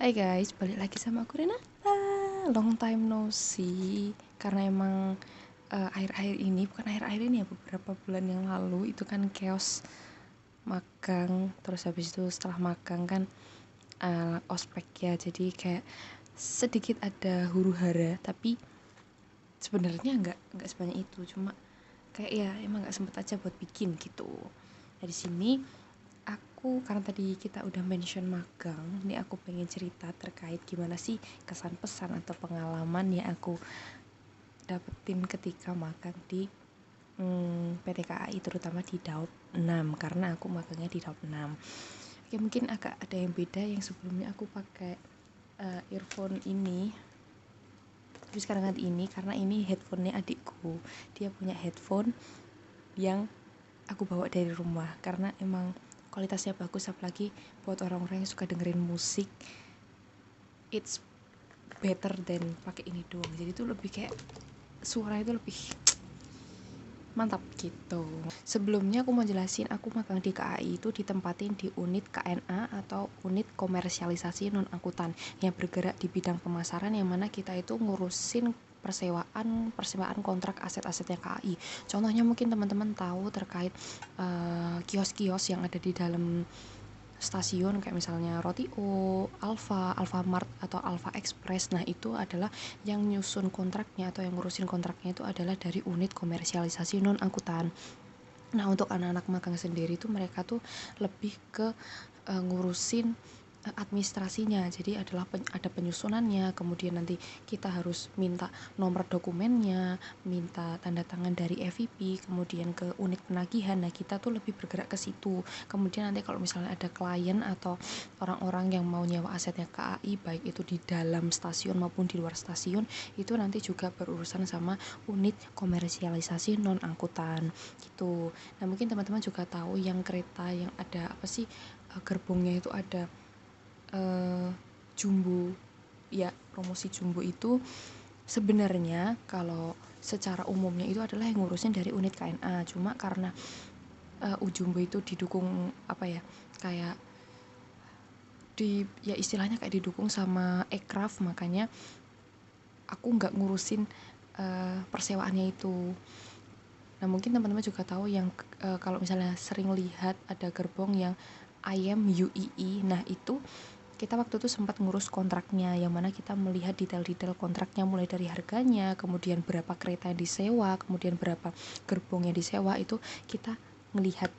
Hai guys, balik lagi sama aku Renata. Long time no see. Karena emang akhir-akhir ini, bukan akhir-akhir ini ya, beberapa bulan yang lalu itu kan chaos magang. Terus habis itu setelah magang kan ospek ya. Jadi kayak sedikit ada huru-hara, tapi sebenarnya nggak sebanyak itu. Cuma kayak ya emang nggak sempet aja buat bikin gitu. Dari sini aku, karena tadi kita udah mention magang, ini aku pengen cerita terkait gimana sih kesan pesan atau pengalaman yang aku dapetin ketika magang di PT KAI, terutama di Daop 6, karena aku magangnya di Daop 6. Oke, mungkin agak ada yang beda. Yang sebelumnya aku pakai earphone ini, tapi sekarang ganti ini karena ini headphone-nya adikku. Dia punya headphone yang aku bawa dari rumah karena emang kualitasnya bagus, apalagi buat orang-orang yang suka dengerin musik, it's better than pakai ini doang. Jadi itu lebih kayak suara itu lebih mantap gitu. Sebelumnya aku mau jelasin, aku magang di KAI itu ditempatin di unit KNA atau unit komersialisasi non angkutan yang bergerak di bidang pemasaran, yang mana kita itu ngurusin persewaan kontrak aset-asetnya KAI. Contohnya mungkin teman-teman tahu terkait kios-kios yang ada di dalam stasiun, kayak misalnya Rotio, Alfamart atau Alfa Express. Nah, itu adalah yang nyusun kontraknya atau yang ngurusin kontraknya itu adalah dari unit komersialisasi non angkutan. Nah, untuk anak-anak magang sendiri tuh mereka tuh lebih ke ngurusin administrasinya. Jadi ada penyusunannya, kemudian nanti kita harus minta nomor dokumennya, minta tanda tangan dari FVP, kemudian ke unit penagihan. Nah, kita tuh lebih bergerak ke situ. Kemudian nanti kalau misalnya ada klien atau orang-orang yang mau nyewa asetnya KAI, baik itu di dalam stasiun maupun di luar stasiun, itu nanti juga berurusan sama unit komersialisasi non angkutan gitu. Nah, mungkin teman-teman juga tahu yang kereta yang ada apa sih, gerbongnya itu ada jumbo ya, promosi jumbo itu sebenarnya kalau secara umumnya itu adalah yang ngurusin dari unit KNA. Cuma karena Ujumbo itu didukung apa ya, kayak ya istilahnya kayak didukung sama Ekraf, makanya aku nggak ngurusin persewaannya itu. Nah, mungkin teman-teman juga tahu yang kalau misalnya sering lihat ada gerbong yang IM UII. Nah, itu kita waktu itu sempat ngurus kontraknya, yang mana kita melihat detail-detail kontraknya, mulai dari harganya, kemudian berapa kereta yang disewa, kemudian berapa gerbong yang disewa. Itu kita melihat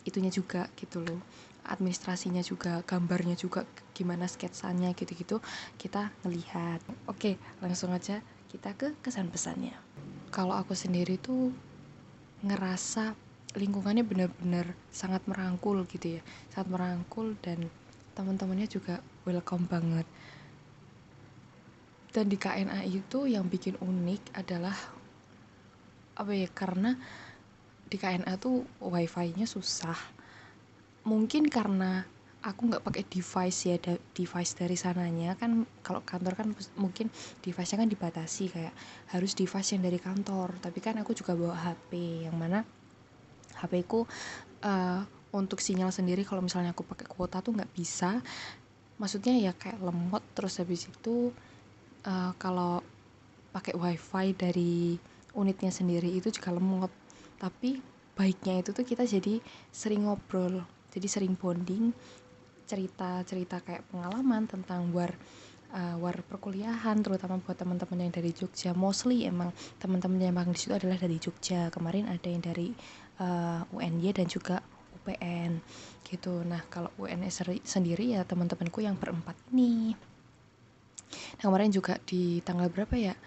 itunya juga gitu loh, administrasinya juga, gambarnya juga gimana, sketsanya gitu-gitu kita ngelihat. Oke, langsung aja kita ke kesan pesannya. Kalau aku sendiri tuh ngerasa lingkungannya benar-benar sangat merangkul gitu ya, sangat merangkul, dan teman-temannya juga welcome banget. Dan di KNA itu yang bikin unik adalah apa ya, karena di KNA tuh wifi-nya susah. Mungkin karena aku nggak pakai device ya, device dari sananya kan. Kalau kantor kan mungkin device-nya kan dibatasi, kayak harus device yang dari kantor. Tapi kan aku juga bawa HP, yang mana HP ku untuk sinyal sendiri kalau misalnya aku pakai kuota tuh nggak bisa. Maksudnya ya kayak lemot. Terus habis itu kalau pakai wifi dari unitnya sendiri itu juga lemot. Tapi baiknya itu tuh kita jadi sering ngobrol, jadi sering bonding, cerita-cerita kayak pengalaman tentang war perkuliahan, terutama buat teman-teman yang dari Jogja. Mostly emang teman-teman yang magang di situ adalah dari Jogja. Kemarin ada yang dari UNY dan juga UPN gitu. Nah, kalau UNS sendiri ya teman-temanku yang berempat ini. Nah, kemarin juga di tanggal berapa ya?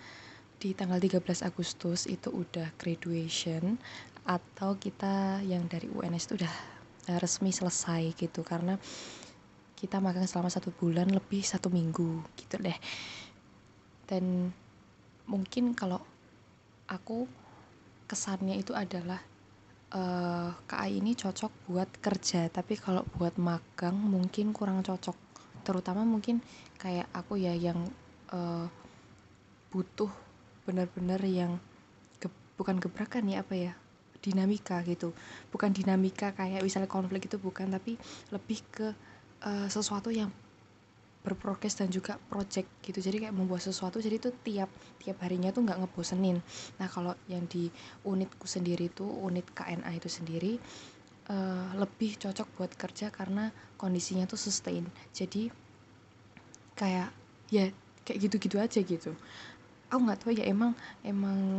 Di tanggal 13 Agustus itu udah graduation, atau kita yang dari UNS itu udah resmi selesai gitu, karena kita magang selama 1 bulan lebih 1 minggu gitu deh. Dan mungkin kalau aku kesannya itu adalah KAI ini cocok buat kerja, tapi kalau buat magang mungkin kurang cocok. Terutama mungkin kayak aku ya, yang butuh benar-benar yang bukan gebrakan ya, apa ya, dinamika gitu. Bukan dinamika kayak misalnya konflik itu bukan, tapi lebih ke sesuatu yang berprogres dan juga project gitu. Jadi kayak membuat sesuatu, jadi tuh tiap harinya tuh nggak ngebosenin. Nah kalau yang di unitku sendiri tuh, unit KNA itu sendiri lebih cocok buat kerja karena kondisinya tuh sustain. Jadi kayak ya kayak gitu-gitu aja gitu. Aku nggak tahu ya, emang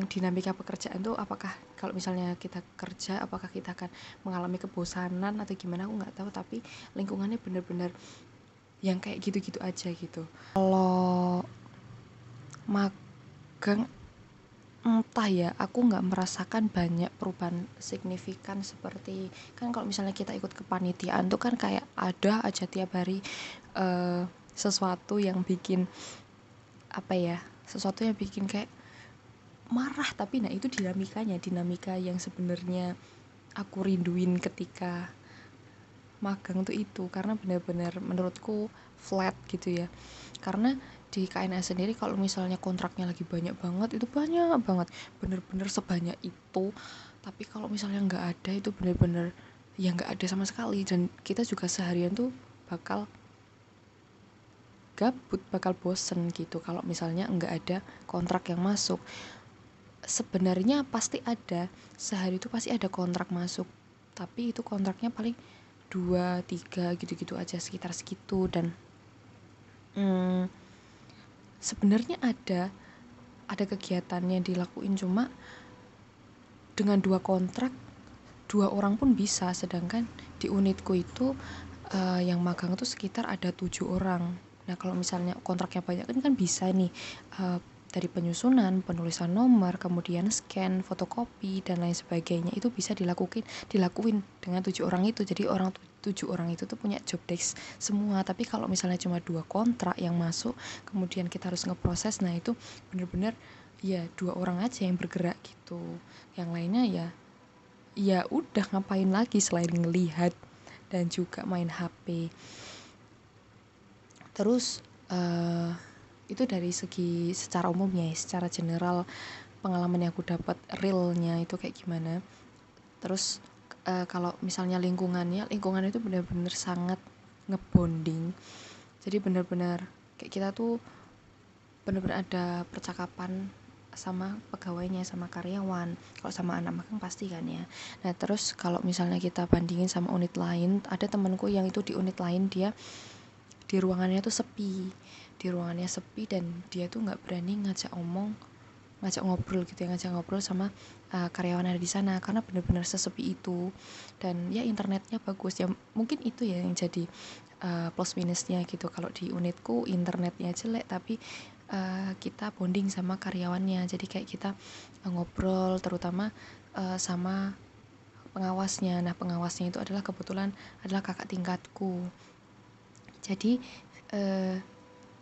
dinamika pekerjaan tuh apakah kalau misalnya kita kerja apakah kita akan mengalami kebosanan atau gimana, aku nggak tahu, tapi lingkungannya bener-bener yang kayak gitu-gitu aja gitu. Kalau magang entah ya, aku nggak merasakan banyak perubahan signifikan. Seperti kan kalau misalnya kita ikut kepanitiaan tuh kan kayak ada aja tiap hari sesuatu yang bikin sesuatu yang bikin kayak marah, tapi nah itu dinamika yang sebenarnya aku rinduin ketika magang tuh itu, karena benar-benar menurutku flat gitu ya. Karena di KNA sendiri kalau misalnya kontraknya lagi banyak banget, itu banyak banget, bener-bener sebanyak itu. Tapi kalau misalnya nggak ada, itu bener-bener ya nggak ada sama sekali. Dan kita juga seharian tuh bakal gabut, bakal bosen gitu kalau misalnya nggak ada kontrak yang masuk. Sebenarnya pasti ada, sehari itu pasti ada kontrak masuk, tapi itu kontraknya paling 2-3 gitu-gitu aja, sekitar segitu. Dan sebenarnya ada kegiatannya dilakuin, cuma dengan 2 kontrak 2 orang pun bisa. Sedangkan di unitku itu yang magang tuh sekitar ada 7 orang. Nah kalau misalnya kontraknya banyak kan bisa nih dari penyusunan, penulisan nomor, kemudian scan, fotokopi dan lain sebagainya, itu bisa dilakuin dengan 7 orang itu. Jadi 7 orang itu tuh punya job desk semua. Tapi kalau misalnya cuma 2 kontrak yang masuk, kemudian kita harus ngeproses, nah itu bener-bener ya 2 orang aja yang bergerak gitu. Yang lainnya ya udah ngapain lagi selain ngelihat dan juga main HP. Terus itu dari segi secara umumnya ya, secara general pengalaman yang aku dapat realnya itu kayak gimana. Terus kalau misalnya lingkungan itu benar-benar sangat ngebonding. Jadi benar-benar kayak kita tuh benar-benar ada percakapan sama pegawainya, sama karyawan. Kalau sama anak magang pasti kan ya. Nah terus kalau misalnya kita bandingin sama unit lain, ada temanku yang itu di unit lain, dia di ruangannya tuh sepi, dan dia tuh nggak berani ngajak ngobrol sama karyawan ada di sana, karena benar-benar sesepi itu. Dan ya internetnya bagus ya, mungkin itu ya yang jadi plus minusnya gitu. Kalau di unitku internetnya jelek, tapi kita bonding sama karyawannya, jadi kayak kita ngobrol, terutama sama pengawasnya. Nah pengawasnya itu kebetulan adalah kakak tingkatku. Jadi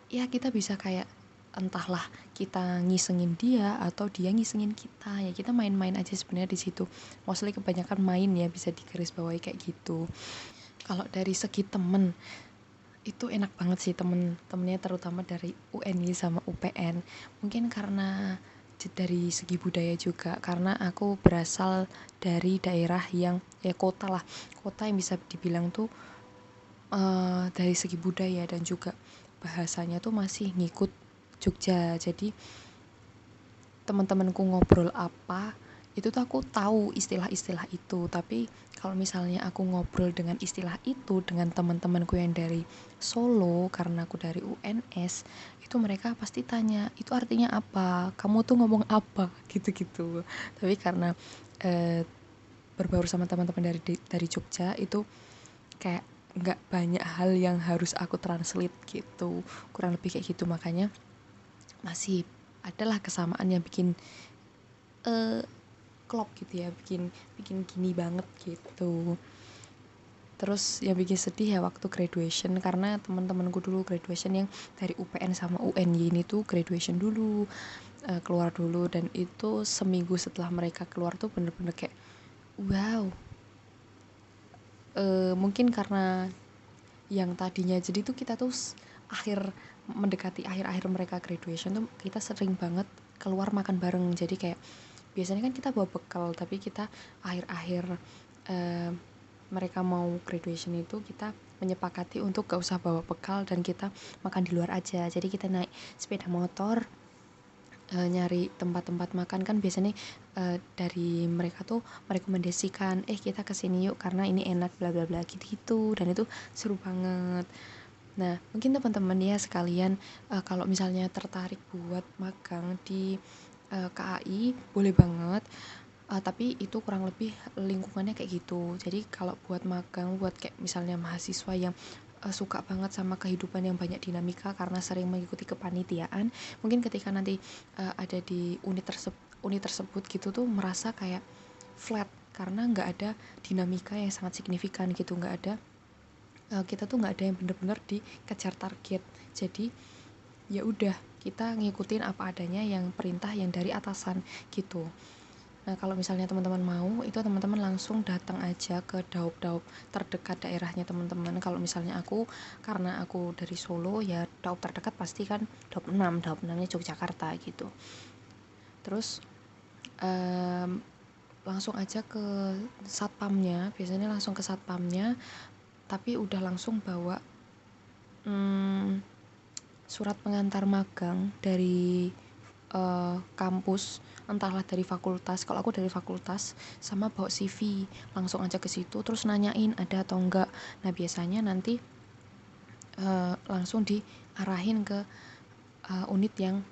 ya kita bisa kayak entahlah kita ngisengin dia atau dia ngisengin kita, ya kita main-main aja sebenarnya di situ. Mostly kebanyakan main ya, bisa digarisbawahi kayak gitu. Kalau dari segi temen itu enak banget sih, temennya terutama dari UNY sama UPN. Mungkin karena dari segi budaya juga, karena aku berasal dari daerah yang ya kota yang bisa dibilang tuh dari segi budaya dan juga bahasanya tuh masih ngikut Jogja. Jadi teman-temanku ngobrol apa itu tuh aku tahu istilah-istilah itu. Tapi kalau misalnya aku ngobrol dengan istilah itu dengan teman-temanku yang dari Solo, karena aku dari UNS, itu mereka pasti tanya itu artinya apa, kamu tuh ngomong apa, gitu-gitu. Tapi karena berbaur sama teman-teman dari Jogja, itu kayak nggak banyak hal yang harus aku translate gitu, kurang lebih kayak gitu. Makanya masih adalah kesamaan yang bikin klop gitu ya, bikin gini banget gitu. Terus yang bikin sedih ya waktu graduation, karena teman-temanku dulu graduation yang dari UPN sama UNY ini tuh graduation dulu, keluar dulu, dan itu seminggu setelah mereka keluar tuh bener-bener kayak wow. Mungkin karena yang tadinya, jadi tuh kita tuh mendekati akhir-akhir mereka graduation tuh kita sering banget keluar makan bareng. Jadi kayak biasanya kan kita bawa bekal, tapi kita akhir-akhir mereka mau graduation itu kita menyepakati untuk gak usah bawa bekal dan kita makan di luar aja. Jadi kita naik sepeda motor, nyari tempat-tempat makan. Kan biasanya dari mereka tuh merekomendasikan kita kesini yuk karena ini enak bla bla bla gitu, dan itu seru banget. Nah, mungkin teman-teman ya sekalian, kalau misalnya tertarik buat magang di KAI boleh banget, tapi itu kurang lebih lingkungannya kayak gitu. Jadi kalau buat magang, buat kayak misalnya mahasiswa yang suka banget sama kehidupan yang banyak dinamika karena sering mengikuti kepanitiaan, mungkin ketika nanti ada di unit tersebut gitu tuh merasa kayak flat karena nggak ada dinamika yang sangat signifikan gitu, nggak ada kita tuh nggak ada yang bener-bener dikejar target. Jadi ya udah, kita ngikutin apa adanya yang perintah yang dari atasan gitu. Nah, kalau misalnya teman-teman mau, itu teman-teman langsung datang aja ke daup-daup terdekat daerahnya teman-teman. Kalau misalnya aku, karena aku dari Solo, ya daup terdekat pasti kan daup 6, daup 6-nya Yogyakarta gitu. Terus langsung aja ke satpamnya, biasanya langsung ke satpamnya, tapi udah langsung bawa surat pengantar magang dari kampus, entahlah dari fakultas. Kalau aku dari fakultas, sama bawa CV, langsung aja ke situ terus nanyain ada atau enggak. Nah, biasanya nanti langsung diarahin ke unit yang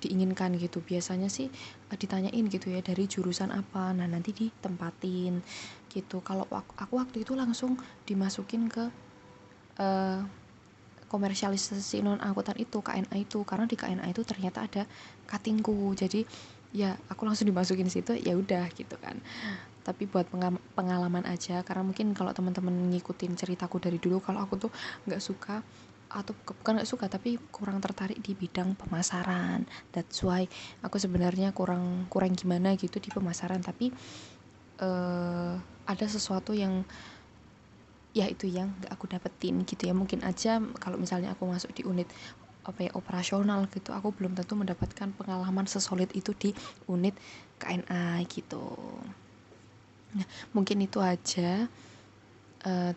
diinginkan gitu. Biasanya sih ditanyain gitu ya dari jurusan apa, nah nanti ditempatin gitu. Kalau aku waktu itu langsung dimasukin ke komersialisasi non angkutan itu, KNA itu, karena di KNA itu ternyata ada cuttingku. Jadi ya aku langsung dimasukin situ, ya udah gitu kan. Tapi buat pengalaman aja, karena mungkin kalau teman-teman ngikutin ceritaku dari dulu, kalau aku tuh nggak suka, atau bukan nggak suka tapi kurang tertarik di bidang pemasaran. That's why aku sebenarnya kurang gimana gitu di pemasaran, tapi ada sesuatu yang ya itu yang gak aku dapetin gitu ya. Mungkin aja kalau misalnya aku masuk di unit operasional gitu, aku belum tentu mendapatkan pengalaman sesolid itu di unit KNA gitu. Nah, mungkin itu aja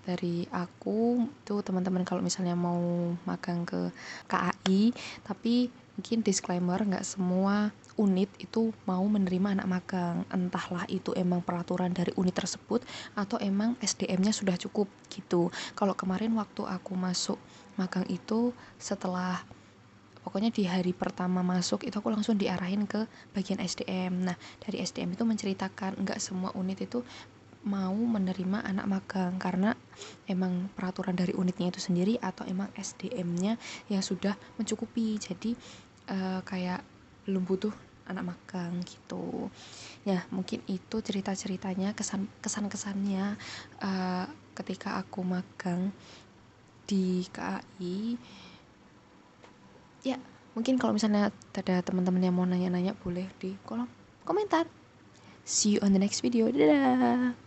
dari aku. Tuh teman-teman kalau misalnya mau magang ke KAI, tapi mungkin disclaimer, nggak semua unit itu mau menerima anak magang. Entahlah itu emang peraturan dari unit tersebut atau emang SDM-nya sudah cukup gitu. Kalau kemarin waktu aku masuk magang itu, setelah pokoknya di hari pertama masuk itu aku langsung diarahin ke bagian SDM. Nah, dari SDM itu menceritakan nggak semua unit itu mau menerima anak magang karena emang peraturan dari unitnya itu sendiri atau emang SDM-nya yang sudah mencukupi. Jadi kayak belum butuh anak magang gitu. Ya, mungkin itu cerita-ceritanya, kesan-kesannya ketika aku magang di KAI. Ya, mungkin kalau misalnya ada teman-teman yang mau nanya-nanya boleh di kolom komentar. See you on the next video. Dadah.